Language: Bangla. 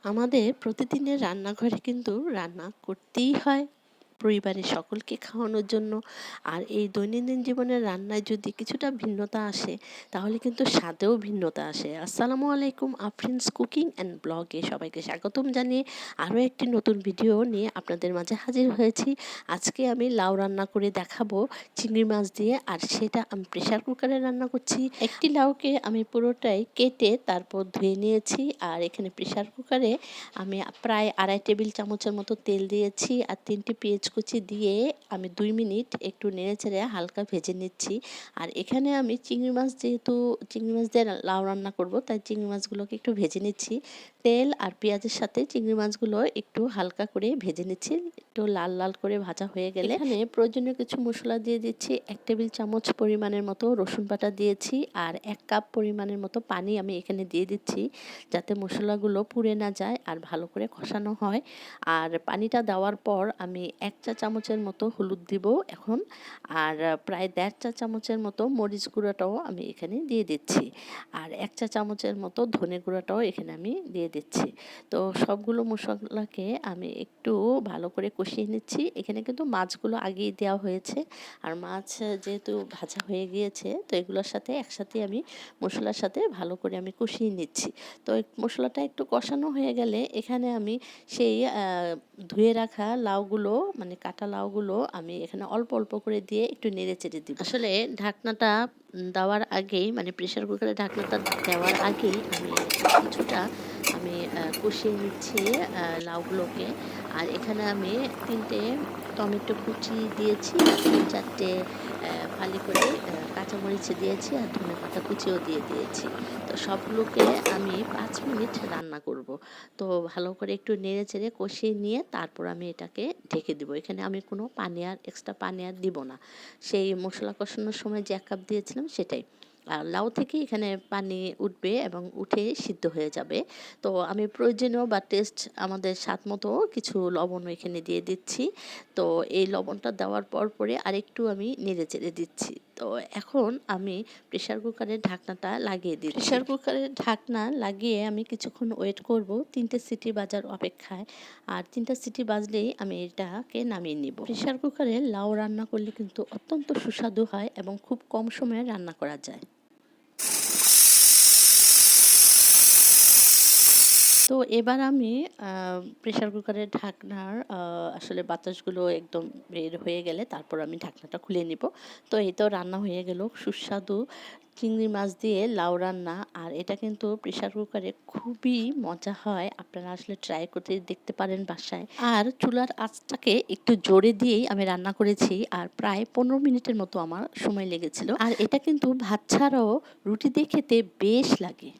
আমাদের প্রতিদিনের রান্নাঘরে কিন্তু রান্না করতেই হয় পরিবারের সকলকে খাওয়ানোর জন্য। আর এই দৈনন্দিন জীবনের রান্নায় যদি কিছুটা ভিন্নতা আসে তাহলে কিন্তু স্বাদেও ভিন্নতা আসে। আসসালামু আলাইকুম, আফরিনস কুকিং অ্যান্ড ব্লগে সবাইকে স্বাগতম জানিয়ে আরও একটি নতুন ভিডিও নিয়ে আপনাদের মাঝে হাজির হয়েছি। আজকে আমি লাউ রান্না করে দেখাবো চিংড়ি মাছ দিয়ে, আর সেটা আমি প্রেশার কুকারে রান্না করছি। একটি লাউকে আমি পুরোটাই কেটে তারপর ধুয়ে নিয়েছি, আর এখানে প্রেশার কুকারে আমি প্রায় 2.5 টেবিল চামচের মতো তেল দিয়েছি, আর 3টি পেঁয়াজ কুচি দিয়ে আমি 2 মিনিট একটু নেড়েচেড়ে হালকা ভেজে নিচ্ছি। আর এখানে আমি চিংড়ি মাছ, যেহেতু চিংড়ি মাছ দিয়ে লাউ রান্না করব, তাই চিংড়ি মাছগুলোকে একটু ভেজে নিচ্ছি। তেল আর পেঁয়াজের সাথে চিংড়ি মাছগুলো একটু হালকা করে ভেজে নিচ্ছি, একটু লাল লাল করে ভাজা হয়ে গেলে এখানে প্রয়োজনীয় কিছু মশলা দিয়ে দিচ্ছি। 1 টেবিল চামচ পরিমাণের মতো রসুন বাটা দিয়েছি, আর 1 কাপ পরিমাণের মতো পানি আমি এখানে দিয়ে দিচ্ছি, যাতে মশলাগুলো পুড়ে না যায় আর ভালো করে কষানো হয়। আর পানিটা দেওয়ার পর আমি 1 চা চামচের মতো হলুদ দিব এখন, আর প্রায় 1.5 চা চামচের মতো মরিচ গুঁড়োটাও আমি এখানে দিয়ে দিচ্ছি, আর 1 চা চামচের মতো ধনে গুঁড়োটাও এখানে আমি দিয়ে দিচ্ছি। তো সবগুলো মশলাকে আমি একটু ভালো করে কষিয়ে নিচ্ছি। এখানে কিন্তু মাছগুলো আগেই দেওয়া হয়েছে, আর মাছ যেহেতু ভাজা হয়ে গিয়েছে, তো এগুলোর সাথে একসাথে আমি মশলার সাথে ভালো করে আমি কষিয়ে নিচ্ছি। তো মশলাটা একটু কষানো হয়ে গেলে এখানে আমি সেই ধুয়ে রাখা লাউগুলো, মানে কাটা লাউগুলো আমি এখানে অল্প অল্প করে দিয়ে একটু নেড়ে চেড়ে দিব। আসলে ঢাকনাটা দেওয়ার আগেই, মানে প্রেশার কুকারে ঢাকনাটা দেওয়ার আগেই আমি কিছুটা কষিয়ে নিচ্ছি লাউগুলোকে। আর এখানে আমি 3টে টমেটো কুচি দিয়েছি, আর 3-4টে ফালি করে কাঁচামরিচ দিয়েছি, আর ধনেপাতা কুচিও দিয়ে দিয়েছি। তো সবগুলোকে আমি 5 মিনিট রান্না করব। তো ভালো করে একটু নেড়ে চেড়ে কষিয়ে নিয়ে তারপর আমি এটাকে ঢেকে দিব। এখানে আমি কোনো এক্সট্রা পানি আর দিব না। সেই মশলা কষানোর সময় যে 1 কাপ দিয়েছিলাম সেটাই। আর লাউ থেকে এখানে পানি উঠবে এবং উঠে সিদ্ধ হয়ে যাবে। তো আমি প্রয়োজনীয় বা টেস্ট আমাদের স্বাদ মতো কিছু লবণ এখানে দিয়ে দিচ্ছি। তো এই লবণটা দেওয়ার পরে আরেকটু আমি নেড়ে চেড়ে দিচ্ছি। তো এখন আমি প্রেশার কুকারের ঢাকনাটা লাগিয়ে দিচ্ছি। প্রেশার কুকারের ঢাকনা লাগিয়ে আমি কিছুক্ষণ ওয়েট করব 3টে সিটি বাজার অপেক্ষায়। আর 3টা সিটি বাজলেই আমি এটাকে নামিয়ে নিব। প্রেশার কুকারে লাউ রান্না করলে কিন্তু অত্যন্ত সুস্বাদু হয় এবং খুব কম সময়ে রান্না করা যায়। তো এবার আমি প্রেশার কুকারের ঢাকনার আসলে বাতাসগুলো একদম বের হয়ে গেলে তারপর আমি ঢাকনাটা খুলে নিব। তো এই তো রান্না হয়ে গেল সুস্বাদু চিংড়ি মাছ দিয়ে লাউ রান্না। আর এটা কিন্তু প্রেশার কুকারে খুবই মজা হয়, আপনারা আসলে ট্রাই করতে দেখতে পারেন বাসায়। আর চুলার আঁচটাকে একটু জোরে দিয়েই আমি রান্না করেছি, আর প্রায় 15 মিনিটের মতো আমার সময় লেগেছিল। আর এটা কিন্তু ভাত ছাড়াও রুটি দিয়ে খেতে বেশ লাগে।